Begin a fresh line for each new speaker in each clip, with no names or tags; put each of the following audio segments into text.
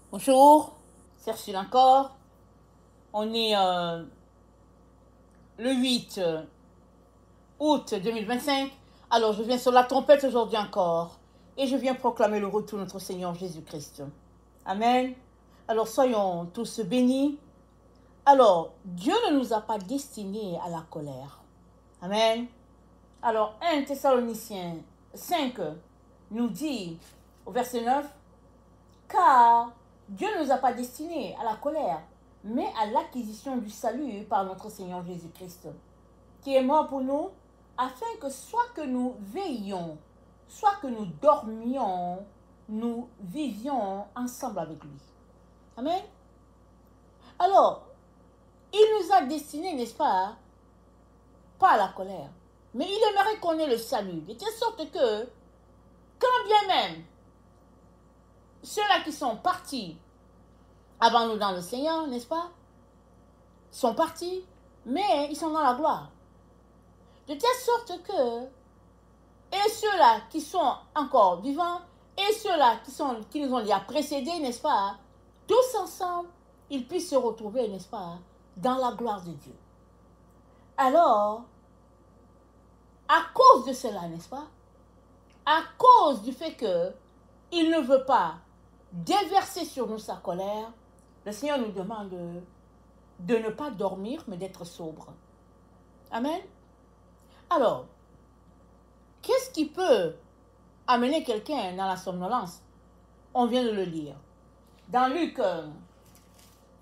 Bonjour, c'est Ursule encore. On est le 8 août 2025. Alors, je viens sur la trompette aujourd'hui encore. Et je viens proclamer le retour de notre Seigneur Jésus-Christ. Amen. Alors, soyons tous bénis. Alors, Dieu ne nous a pas destinés à la colère. Amen. Alors, 1 Thessaloniciens 5 nous dit au verset 9, car Dieu ne nous a pas destinés à la colère, mais à l'acquisition du salut par notre Seigneur Jésus-Christ, qui est mort pour nous, afin que soit que nous veillions, soit que nous dormions, nous vivions ensemble avec lui. Amen. Alors, il nous a destinés, n'est-ce pas, pas à la colère, mais il aimerait qu'on ait le salut, de telle sorte que, quand bien même, ceux-là qui sont partis avant nous dans le Seigneur, n'est-ce pas, sont partis, mais ils sont dans la gloire. De telle sorte que, et ceux-là qui sont encore vivants, et ceux-là qui nous ont déjà précédés, n'est-ce pas, tous ensemble, ils puissent se retrouver, n'est-ce pas, dans la gloire de Dieu. Alors, à cause de cela, n'est-ce pas, à cause du fait que il ne veut pas déverser sur nous sa colère, le Seigneur nous demande de ne pas dormir, mais d'être sobre. Amen. Alors, qu'est-ce qui peut amener quelqu'un dans la somnolence? On vient de le lire. Dans Luc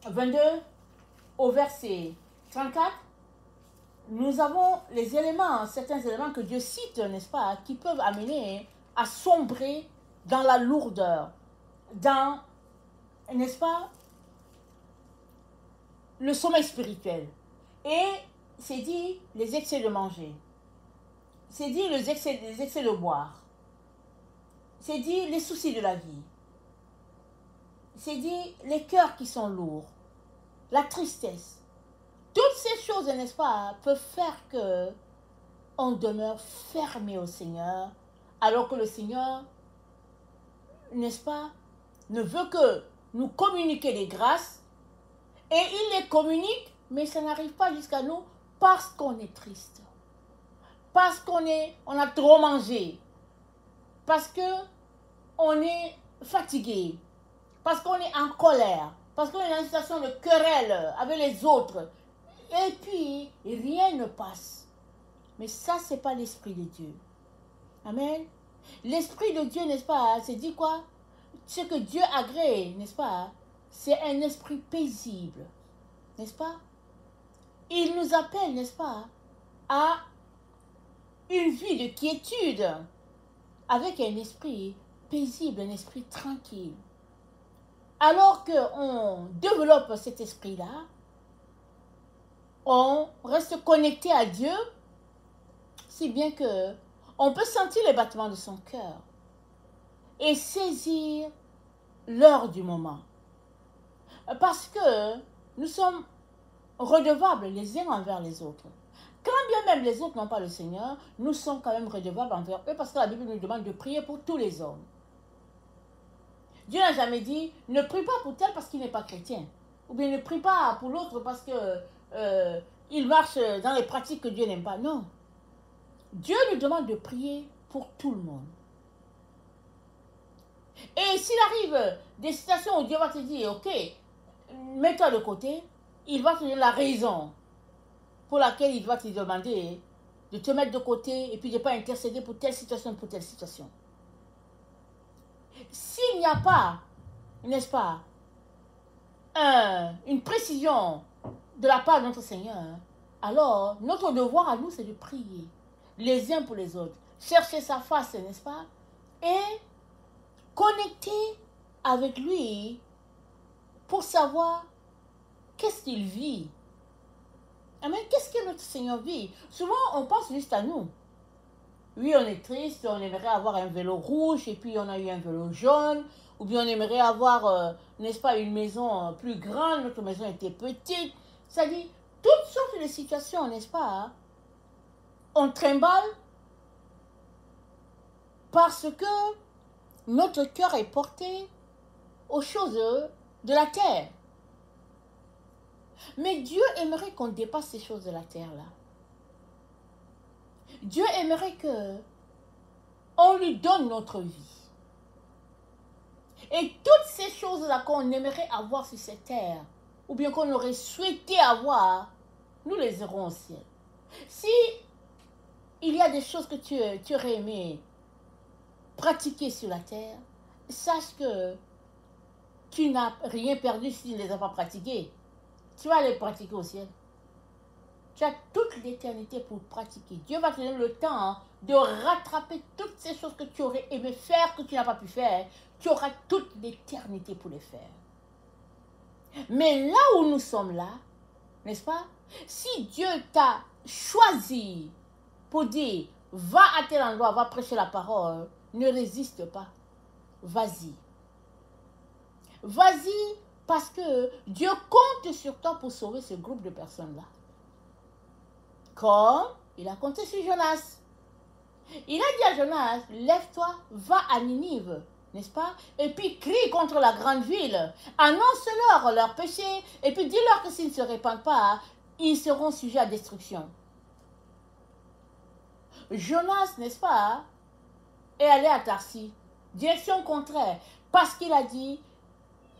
22, au verset 34, nous avons les éléments, certains éléments que Dieu cite, n'est-ce pas, qui peuvent amener à sombrer dans la lourdeur, dans, n'est-ce pas, le sommeil spirituel. Et c'est dit les excès de manger. C'est dit les excès de boire. C'est dit les soucis de la vie. C'est dit les cœurs qui sont lourds. La tristesse. Toutes ces choses, n'est-ce pas, peuvent faire que on demeure fermé au Seigneur, alors que le Seigneur, n'est-ce pas, ne veut que nous communiquer les grâces, et il les communique, mais ça n'arrive pas jusqu'à nous parce qu'on est triste, parce qu'on a trop mangé, parce qu'on est fatigué, parce qu'on est en colère, parce qu'on est dans une situation de querelle avec les autres, et puis rien ne passe. Mais ça, c'est pas l'Esprit de Dieu. Amen. L'Esprit de Dieu, n'est-ce pas, c'est dit quoi? Ce que Dieu agrée, n'est-ce pas, c'est un esprit paisible, n'est-ce pas? Il nous appelle, n'est-ce pas, à une vie de quiétude avec un esprit paisible, un esprit tranquille. Alors qu'on développe cet esprit-là, on reste connecté à Dieu, si bien que on peut sentir les battements de son cœur et saisir l'heure du moment. Parce que nous sommes redevables les uns envers les autres. Quand bien même les autres n'ont pas le Seigneur, nous sommes quand même redevables envers eux parce que la Bible nous demande de prier pour tous les hommes. Dieu n'a jamais dit, ne prie pas pour tel parce qu'il n'est pas chrétien. Ou bien ne prie pas pour l'autre parce que il marche dans les pratiques que Dieu n'aime pas. Non. Dieu nous demande de prier pour tout le monde. Et s'il arrive des situations où Dieu va te dire, ok, mets-toi de côté, il va te donner la raison pour laquelle il va te demander de te mettre de côté et puis de ne pas intercéder pour telle situation, pour telle situation. S'il n'y a pas, n'est-ce pas, une précision de la part de notre Seigneur, alors notre devoir à nous, c'est de prier les uns pour les autres, chercher sa face, n'est-ce pas, et connecter avec lui pour savoir qu'est-ce qu'il vit. Amen. Qu'est-ce que notre Seigneur vit? Souvent, on pense juste à nous. Oui, on est triste, on aimerait avoir un vélo rouge et puis on a eu un vélo jaune. Ou bien on aimerait avoir, n'est-ce pas, une maison plus grande, notre maison était petite. Ça dit, toutes sortes de situations, n'est-ce pas, hein? On trimballe parce que notre cœur est porté aux choses de la terre. Mais Dieu aimerait qu'on dépasse ces choses de la terre-là. Dieu aimerait que on lui donne notre vie. Et toutes ces choses-là qu'on aimerait avoir sur cette terre, ou bien qu'on aurait souhaité avoir, nous les aurons au ciel. Si il y a des choses que tu aurais aimé pratiquer sur la terre, sache que tu n'as rien perdu si tu ne les as pas pratiquées. Tu vas les pratiquer au ciel. Tu as toute l'éternité pour pratiquer. Dieu va te donner le temps de rattraper toutes ces choses que tu aurais aimé faire, que tu n'as pas pu faire. Tu auras toute l'éternité pour les faire. Mais là où nous sommes là, n'est-ce pas? Si Dieu t'a choisi pour dire, va à tel endroit, va prêcher la parole, ne résiste pas. Vas-y. Vas-y parce que Dieu compte sur toi pour sauver ce groupe de personnes-là. Comme il a compté sur Jonas. Il a dit à Jonas, lève-toi, va à Ninive, n'est-ce pas? Et puis crie contre la grande ville. Annonce-leur leurs péchés. Et puis dis-leur que s'ils ne se répandent pas, ils seront sujets à destruction. Jonas, n'est-ce pas, est allé à Tarsis. Direction contraire. Parce qu'il a dit,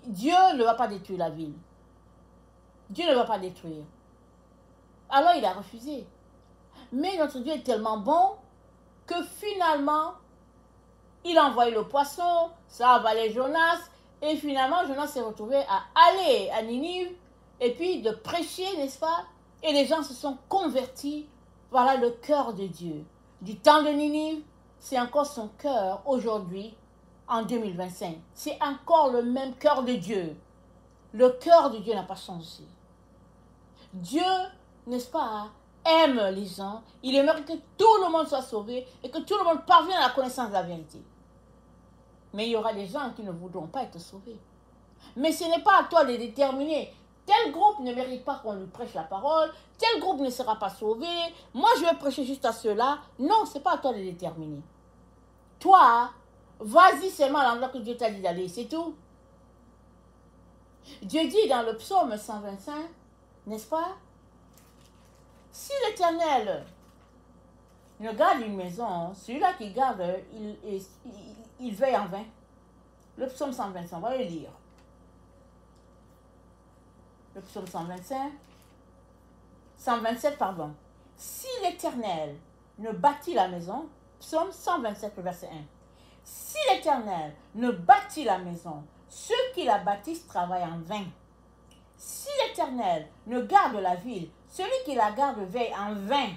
Dieu ne va pas détruire la ville. Dieu ne va pas détruire. Alors il a refusé. Mais notre Dieu est tellement bon que finalement, il a envoyé le poisson, ça a avalé Jonas, et finalement Jonas s'est retrouvé à aller à Ninive, et puis de prêcher, n'est-ce pas? Et les gens se sont convertis. Voilà le cœur de Dieu. Du temps de Ninive, c'est encore son cœur aujourd'hui, en 2025. C'est encore le même cœur de Dieu. Le cœur de Dieu n'a pas changé. Dieu, n'est-ce pas, aime les gens. Il aimerait que tout le monde soit sauvé et que tout le monde parvienne à la connaissance de la vérité. Mais il y aura des gens qui ne voudront pas être sauvés. Mais ce n'est pas à toi de déterminer. Tel groupe ne mérite pas qu'on lui prêche la parole. Tel groupe ne sera pas sauvé. Moi, je vais prêcher juste à ceux-là. Non, ce n'est pas à toi de déterminer. Toi, vas-y seulement à l'endroit que Dieu t'a dit d'aller. C'est tout. Dieu dit dans le psaume 125, n'est-ce pas? Si l'Éternel ne garde une maison, celui-là qui garde, il veille en vain. Le psaume 125, on va le lire. Le psaume 127, pardon. Si l'Éternel ne bâtit la maison, psaume 127, verset 1. Si l'Éternel ne bâtit la maison, ceux qui la bâtissent travaillent en vain. Si l'Éternel ne garde la ville, celui qui la garde veille en vain.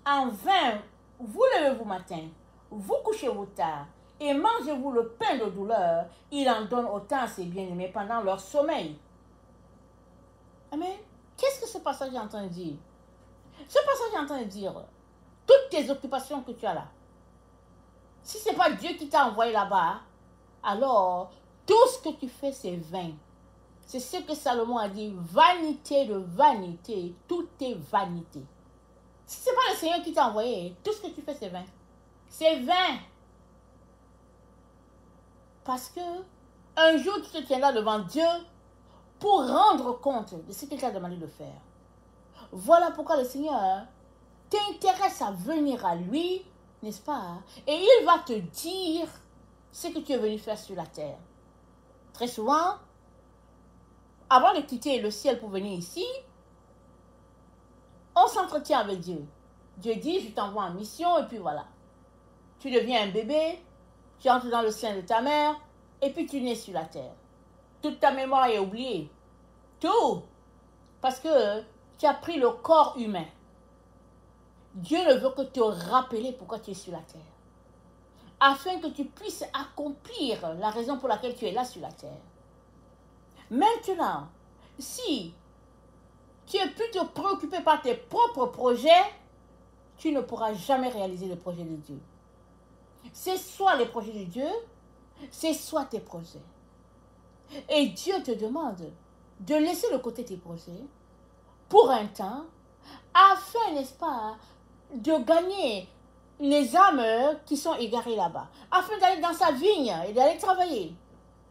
En vain, vous levez-vous matin, vous couchez-vous tard, et mangez-vous le pain de douleur. Il en donne autant à ses bien-aimés pendant leur sommeil. Amen. Qu'est-ce que ce passage est en train de dire? Ce passage est en train de dire, toutes tes occupations que tu as là, si ce n'est pas Dieu qui t'a envoyé là-bas, alors tout ce que tu fais, c'est vain. C'est ce que Salomon a dit, vanité de vanité, tout est vanité. Si ce n'est pas le Seigneur qui t'a envoyé, tout ce que tu fais, c'est vain. C'est vain. Parce que un jour, tu te tiendras devant Dieu pour rendre compte de ce qu'il t'a demandé de faire. Voilà pourquoi le Seigneur t'intéresse à venir à lui, n'est-ce pas? Et il va te dire ce que tu es venu faire sur la terre. Très souvent, avant de quitter le ciel pour venir ici, on s'entretient avec Dieu. Dieu dit, je t'envoie en mission, et puis voilà. Tu deviens un bébé, tu entres dans le sein de ta mère, et puis tu nais sur la terre. Toute ta mémoire est oubliée. Tout. Parce que tu as pris le corps humain. Dieu ne veut que te rappeler pourquoi tu es sur la terre. Afin que tu puisses accomplir la raison pour laquelle tu es là sur la terre. Maintenant, si tu es plutôt préoccupé par tes propres projets, tu ne pourras jamais réaliser le projet de Dieu. C'est soit les projets de Dieu, c'est soit tes projets. Et Dieu te demande de laisser de côté tes projets pour un temps, afin, n'est-ce pas, de gagner les âmes qui sont égarées là-bas, afin d'aller dans sa vigne et d'aller travailler,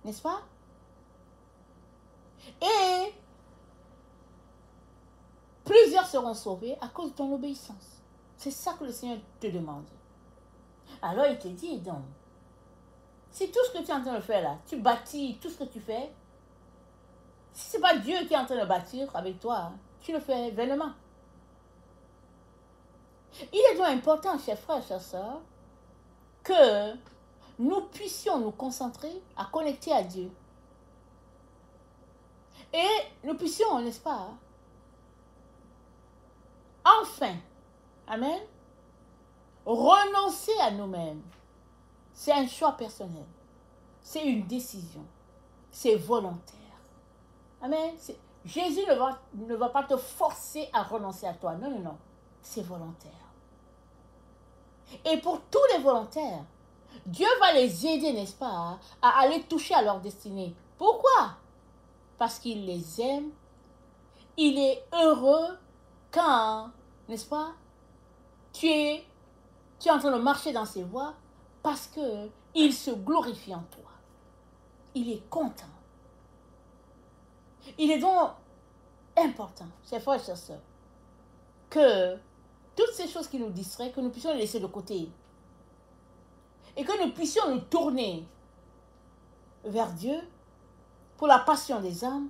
n'est-ce pas? Et plusieurs seront sauvés à cause de ton obéissance. C'est ça que le Seigneur te demande. Alors il te dit donc, si tout ce que tu es en train de faire là, tu bâtis tout ce que tu fais, si ce n'est pas Dieu qui est en train de bâtir avec toi, tu le fais vainement. Il est donc important, chers frères, chers sœurs, que nous puissions nous concentrer à connecter à Dieu. Et nous puissions, n'est-ce pas, enfin, amen, renoncer à nous-mêmes. C'est un choix personnel. C'est une décision. C'est volontaire. Amen. Jésus ne va pas te forcer à renoncer à toi. Non, non, non. C'est volontaire. Et pour tous les volontaires, Dieu va les aider, n'est-ce pas, à aller toucher à leur destinée. Pourquoi? Parce qu'il les aime. Il est heureux quand, n'est-ce pas, tu es en train de marcher dans ses voies parce qu'il se glorifie en toi. Il est content. Il est donc important, chers frères et chers sœurs, que toutes ces choses qui nous distraient, que nous puissions les laisser de côté. Et que nous puissions nous tourner vers Dieu pour la passion des âmes,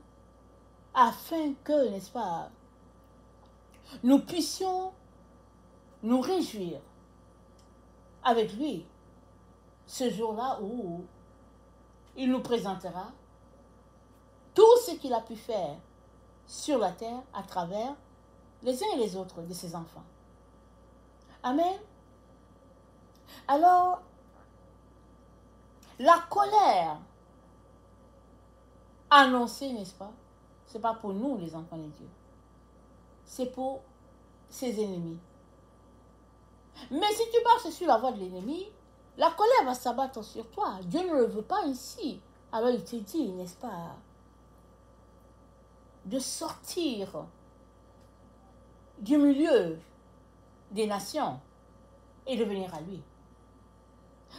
afin que, n'est-ce pas, nous puissions nous réjouir avec lui ce jour-là où il nous présentera tout ce qu'il a pu faire sur la terre à travers les uns et les autres de ses enfants. Amen. Alors, la colère annoncée, n'est-ce pas, ce n'est pas pour nous les enfants de Dieu, c'est pour ses ennemis. Mais si tu marches sur la voie de l'ennemi, la colère va s'abattre sur toi. Dieu ne le veut pas ici. Alors il te dit, n'est-ce pas, de sortir du milieu des nations et de venir à lui.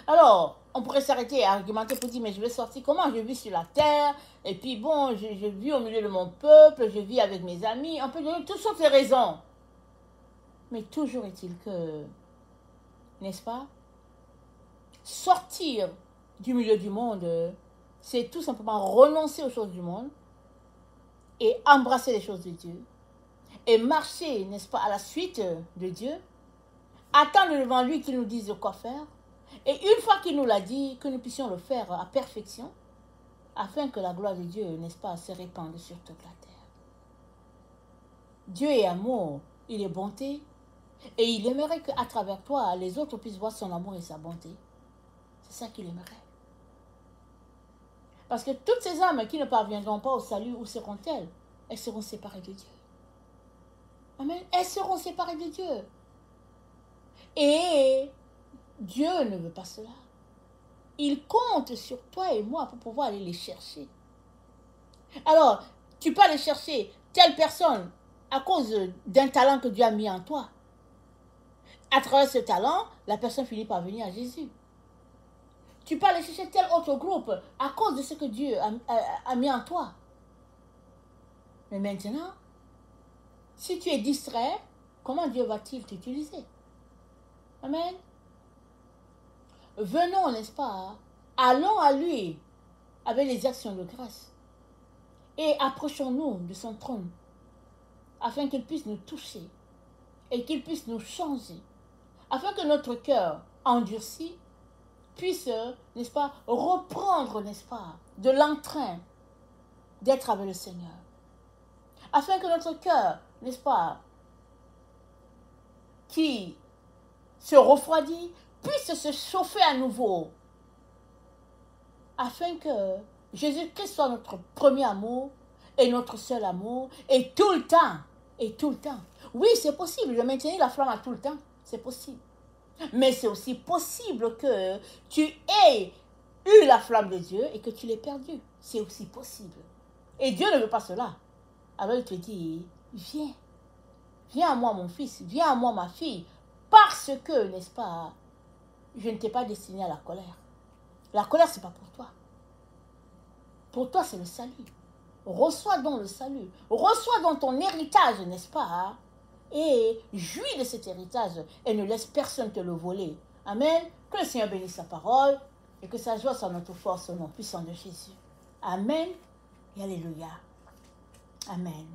Alors, on pourrait s'arrêter à argumenter pour dire, mais je vais sortir comment? Je vis sur la terre, et puis bon, je vis au milieu de mon peuple, je vis avec mes amis. On peut donner toutes sortes de raisons. Mais toujours est-il que, n'est-ce pas, sortir du milieu du monde, c'est tout simplement renoncer aux choses du monde et embrasser les choses de Dieu et marcher, n'est-ce pas, à la suite de Dieu, attendre devant lui qu'il nous dise quoi faire, et une fois qu'il nous l'a dit, que nous puissions le faire à perfection, afin que la gloire de Dieu, n'est-ce pas, se répande sur toute la terre. Dieu est amour, il est bonté, et il aimerait qu'à travers toi, les autres puissent voir son amour et sa bonté. C'est ça qu'il aimerait. Parce que toutes ces âmes qui ne parviendront pas au salut, où seront-elles? Elles seront séparées de Dieu. Amen. Elles seront séparées de Dieu. Et Dieu ne veut pas cela. Il compte sur toi et moi pour pouvoir aller les chercher. Alors, tu peux aller chercher telle personne à cause d'un talent que Dieu a mis en toi. À travers ce talent, la personne finit par venir à Jésus. Tu peux aller chercher tel autre groupe à cause de ce que Dieu a mis en toi. Mais maintenant, si tu es distrait, comment Dieu va-t-il t'utiliser? Amen. Venons, n'est-ce pas, allons à lui avec les actions de grâce et approchons-nous de son trône afin qu'il puisse nous toucher et qu'il puisse nous changer, afin que notre cœur endurci puisse, n'est-ce pas, reprendre, n'est-ce pas, de l'entrain d'être avec le Seigneur. Afin que notre cœur, n'est-ce pas, qui se refroidit, puisse se chauffer à nouveau. Afin que Jésus-Christ soit notre premier amour et notre seul amour, et tout le temps, et tout le temps. Oui, c'est possible de maintenir la flamme à tout le temps, c'est possible. Mais c'est aussi possible que tu aies eu la flamme de Dieu et que tu l'aies perdue. C'est aussi possible. Et Dieu ne veut pas cela. Alors il te dit, viens. Viens à moi mon fils, viens à moi ma fille. Parce que, n'est-ce pas, je ne t'ai pas destiné à la colère. La colère, ce n'est pas pour toi. Pour toi, c'est le salut. Reçois donc le salut. Reçois donc ton héritage, n'est-ce pas? Hein? Et jouis de cet héritage et ne laisse personne te le voler. Amen. Que le Seigneur bénisse sa parole et que sa joie soit notre force au nom puissant de Jésus. Amen et alléluia. Amen.